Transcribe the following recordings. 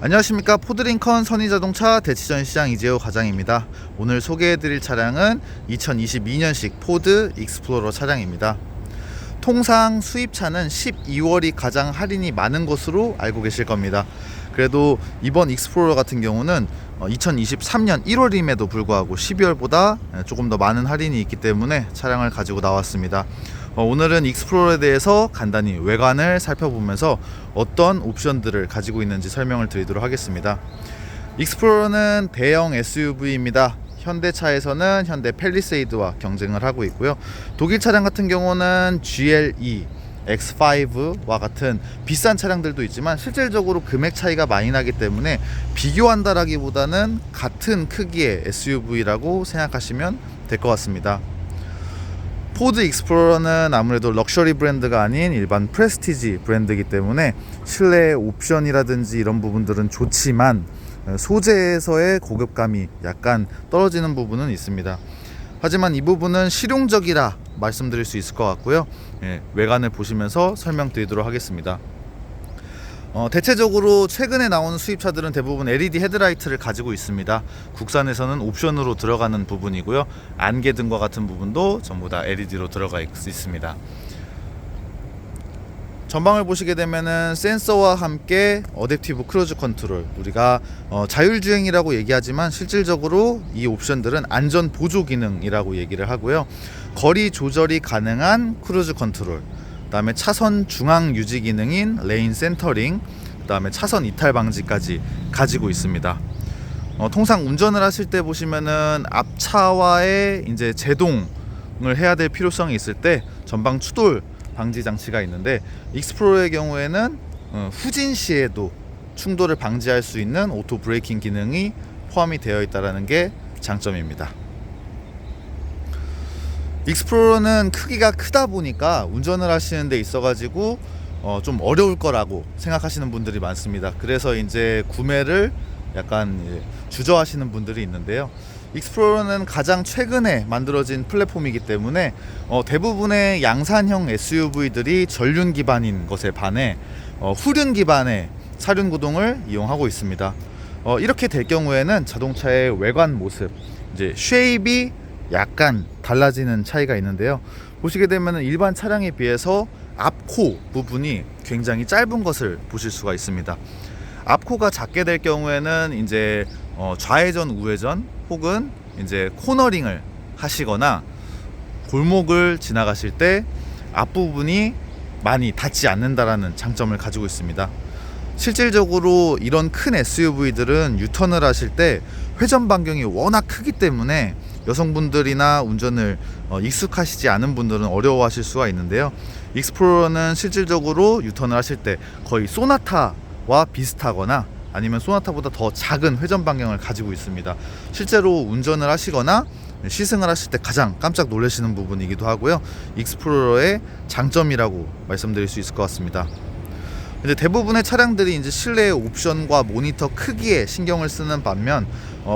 안녕하십니까. 포드링컨 선희자동차 대치전시장 이재호 과장입니다. 오늘 소개해드릴 차량은 2022년식 포드 익스플로러 차량입니다. 통상 수입차는 12월이 가장 할인이 많은 것으로 알고 계실 겁니다. 그래도 이번 익스플로러 같은 경우는 2023년 1월임에도 불구하고 12월보다 조금 더 많은 할인이 있기 때문에 차량을 가지고 나왔습니다. 오늘은 익스플로러에 대해서 간단히 외관을 살펴보면서 어떤 옵션들을 가지고 있는지 설명을 드리도록 하겠습니다. 익스플로러는 대형 SUV입니다. 현대차에서는 현대 팰리세이드와 경쟁을 하고 있고요. 독일 차량 같은 경우는 GLE, X5와 같은 비싼 차량들도 있지만 실질적으로 금액 차이가 많이 나기 때문에 비교한다라기보다는 같은 크기의 SUV라고 생각하시면 될 것 같습니다. 포드 익스플로러는 아무래도 럭셔리 브랜드가 아닌 일반 프레스티지 브랜드이기 때문에 실내 옵션이라든지 이런 부분들은 좋지만 소재에서의 고급감이 약간 떨어지는 부분은 있습니다. 하지만 이 부분은 실용적이라 말씀드릴 수 있을 것 같고요. 외관을 보시면서 설명드리도록 하겠습니다. 대체적으로 최근에 나오는 수입차들은 대부분 LED 헤드라이트를 가지고 있습니다. 국산에서는 옵션으로 들어가는 부분이고요. 안개등과 같은 부분도 전부 다 LED로 들어가 있습니다. 전방을 보시게 되면은 센서와 함께 어댑티브 크루즈 컨트롤, 우리가 자율주행이라고 얘기하지만 실질적으로 이 옵션들은 안전 보조 기능이라고 얘기를 하고요. 거리 조절이 가능한 크루즈 컨트롤, 그 다음에 차선 중앙 유지 기능인 레인 센터링, 그 다음에 차선 이탈 방지까지 가지고 있습니다. 통상 운전을 하실 때 보시면은 앞차와의 이제 제동을 해야 될 필요성이 있을 때 전방 추돌 방지 장치가 있는데, 익스플로러의 경우에는 후진 시에도 충돌을 방지할 수 있는 오토 브레이킹 기능이 포함이 되어 있다는 게 장점입니다. 익스플로러는 크기가 크다 보니까 운전을 하시는 데 있어 가지고 좀 어려울 거라고 생각하시는 분들이 많습니다. 그래서 이제 구매를 약간 주저하시는 분들이 있는데요. 익스플로러는 가장 최근에 만들어진 플랫폼이기 때문에 대부분의 양산형 SUV들이 전륜 기반인 것에 반해 후륜 기반의 차륜 구동을 이용하고 있습니다. 이렇게 될 경우에는 자동차의 외관 모습, 이제 쉐입이 약간 달라지는 차이가 있는데요. 보시게 되면 일반 차량에 비해서 앞코 부분이 굉장히 짧은 것을 보실 수가 있습니다. 앞코가 작게 될 경우에는 이제 좌회전, 우회전 혹은 이제 코너링을 하시거나 골목을 지나가실 때 앞부분이 많이 닿지 않는다라는 장점을 가지고 있습니다. 실질적으로 이런 큰 SUV들은 유턴을 하실 때 회전 반경이 워낙 크기 때문에 여성분들이나 운전을 익숙하시지 않은 분들은 어려워하실 수가 있는데요. 익스플로러는 실질적으로 유턴을 하실 때 거의 소나타와 비슷하거나 아니면 소나타보다 더 작은 회전 반경을 가지고 있습니다. 실제로 운전을 하시거나 시승을 하실 때 가장 깜짝 놀라시는 부분이기도 하고요. 익스플로러의 장점이라고 말씀드릴 수 있을 것 같습니다. 이제 대부분의 차량들이 이제 실내 옵션과 모니터 크기에 신경을 쓰는 반면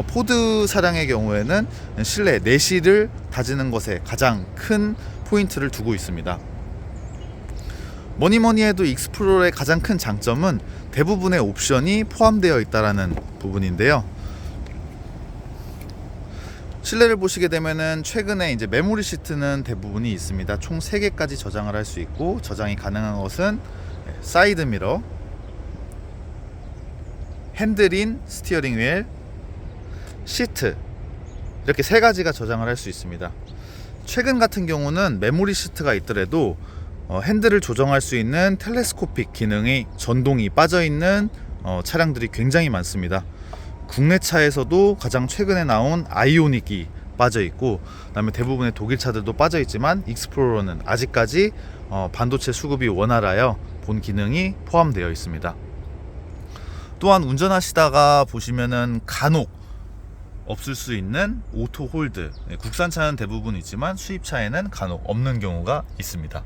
포드 차량의 경우에는 실내 내실을 다지는 것에 가장 큰 포인트를 두고 있습니다. 뭐니 해도 익스플로러의 가장 큰 장점은 대부분의 옵션이 포함되어 있다는 부분인데요. 실내를 보시게 되면은 최근에 이제 메모리 시트는 대부분이 있습니다. 총 3개까지 저장을 할 수 있고, 저장이 가능한 것은 사이드 미러, 핸들인 스티어링 휠, 시트, 이렇게 3가지가 저장을 할 수 있습니다. 최근 같은 경우는 메모리 시트가 있더라도 핸들을 조정할 수 있는 텔레스코픽 기능이 전동이 빠져있는 차량들이 굉장히 많습니다. 국내차에서도 가장 최근에 나온 아이오닉이 빠져있고, 그 다음에 대부분의 독일 차들도 빠져있지만 익스플로러는 아직까지 반도체 수급이 원활하여 본 기능이 포함되어 있습니다. 또한 운전하시다가 보시면은 간혹 없을 수 있는 오토 홀드, 국산차는 대부분 있지만 수입차에는 간혹 없는 경우가 있습니다.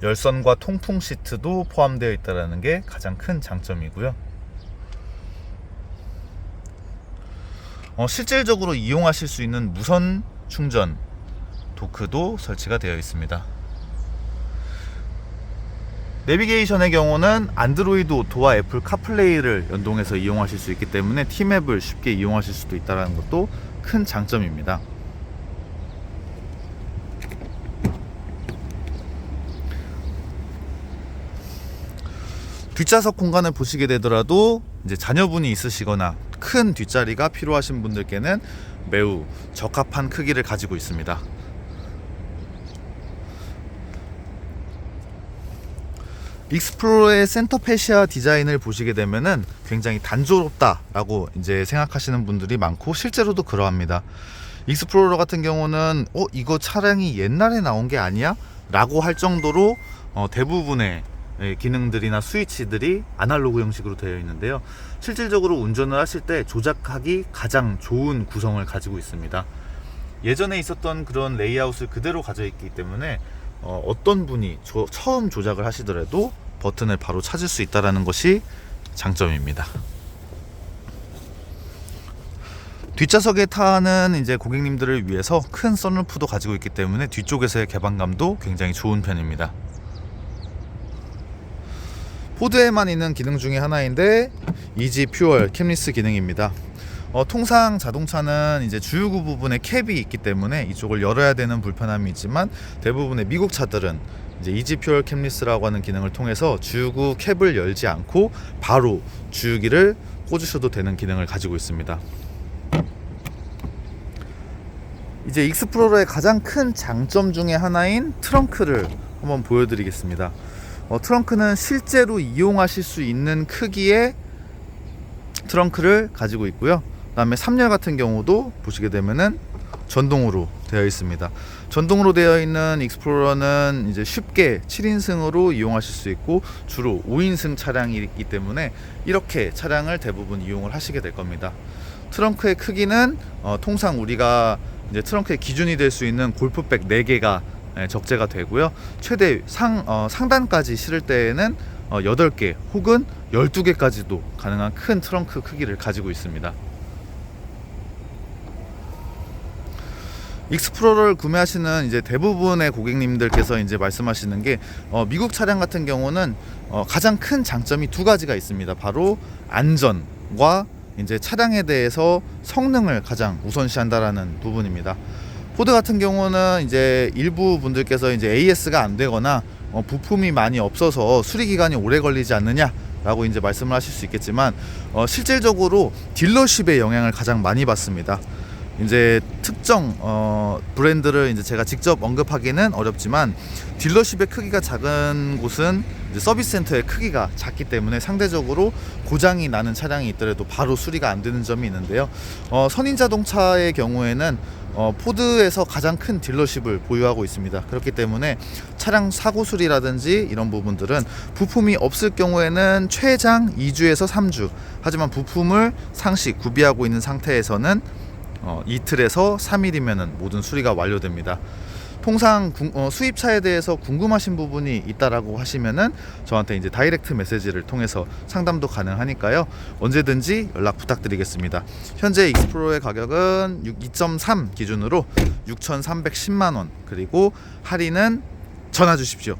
열선과 통풍 시트도 포함되어 있다는 게 가장 큰 장점이고요. 실질적으로 이용하실 수 있는 무선 충전 도크도 설치가 되어 있습니다. 내비게이션의 경우는 안드로이드 오토와 애플 카플레이를 연동해서 이용하실 수 있기 때문에 T맵을 쉽게 이용하실 수도 있다는 것도 큰 장점입니다. 뒷좌석 공간을 보시게 되더라도 이제 자녀분이 있으시거나 큰 뒷자리가 필요하신 분들께는 매우 적합한 크기를 가지고 있습니다. 익스플로러의 센터 패시아 디자인을 보시게 되면은 굉장히 단조롭다라고 이제 생각하시는 분들이 많고 실제로도 그러합니다. 익스플로러 같은 경우는 이거 차량이 옛날에 나온 게 아니야? 라고 할 정도로 대부분의 기능들이나 스위치들이 아날로그 형식으로 되어 있는데요. 실질적으로 운전을 하실 때 조작하기 가장 좋은 구성을 가지고 있습니다. 예전에 있었던 그런 레이아웃을 그대로 가져있기 때문에 어떤 분이 처음 조작을 하시더라도 버튼을 바로 찾을 수 있다는 것이 장점입니다. 뒷좌석에 타는 이제 고객님들을 위해서 큰 선루프도 가지고 있기 때문에 뒤쪽에서의 개방감도 굉장히 좋은 편입니다. 포드에만 있는 기능 중에 하나인데 이지 퓨얼 캠리스 기능입니다. 통상 자동차는 이제 주유구 부분에 캡이 있기 때문에 이쪽을 열어야 되는 불편함이 있지만 대부분의 미국 차들은 이제 이지 퓨얼 캠리스라고 하는 기능을 통해서 주유구 캡을 열지 않고 바로 주유기를 꽂으셔도 되는 기능을 가지고 있습니다. 이제 익스플로러의 가장 큰 장점 중에 하나인 트렁크를 한번 보여드리겠습니다. 트렁크는 실제로 이용하실 수 있는 크기의 트렁크를 가지고 있고요. 그 다음에 3열 같은 경우도 보시게 되면은 전동으로 되어 있습니다. 전동으로 되어 있는 익스플로러는 이제 쉽게 7인승으로 이용하실 수 있고 주로 5인승 차량이 있기 때문에 이렇게 차량을 대부분 이용을 하시게 될 겁니다. 트렁크의 크기는 통상 우리가 이제 트렁크의 기준이 될 수 있는 골프백 4개가 적재가 되고요. 최대 상단까지 실을 때에는 8개 혹은 12개까지도 가능한 큰 트렁크 크기를 가지고 있습니다. 익스플로러를 구매하시는 이제 대부분의 고객님들께서 이제 말씀하시는 게 미국 차량 같은 경우는 가장 큰 장점이 두 가지가 있습니다. 바로 안전과 이제 차량에 대해서 성능을 가장 우선시한다라는 부분입니다. 포드 같은 경우는 이제 일부 분들께서 이제 AS가 안 되거나 부품이 많이 없어서 수리 기간이 오래 걸리지 않느냐라고 이제 말씀을 하실 수 있겠지만 실질적으로 딜러십의 영향을 가장 많이 받습니다. 이제 특정 브랜드를 이제 제가 직접 언급하기는 어렵지만 딜러십의 크기가 작은 곳은 이제 서비스 센터의 크기가 작기 때문에 상대적으로 고장이 나는 차량이 있더라도 바로 수리가 안 되는 점이 있는데요. 선인자동차의 경우에는 포드에서 가장 큰 딜러십을 보유하고 있습니다. 그렇기 때문에 차량 사고 수리라든지 이런 부분들은 부품이 없을 경우에는 최장 2주에서 3주, 하지만 부품을 상시 구비하고 있는 상태에서는 이틀에서 3일이면 모든 수리가 완료됩니다. 통상 수입차에 대해서 궁금하신 부분이 있다라고 하시면은 저한테 이제 다이렉트 메시지를 통해서 상담도 가능하니까요. 언제든지 연락 부탁드리겠습니다. 현재 익스플로러의 가격은 2.3 기준으로 6,310만 원, 그리고 할인은 전화 주십시오.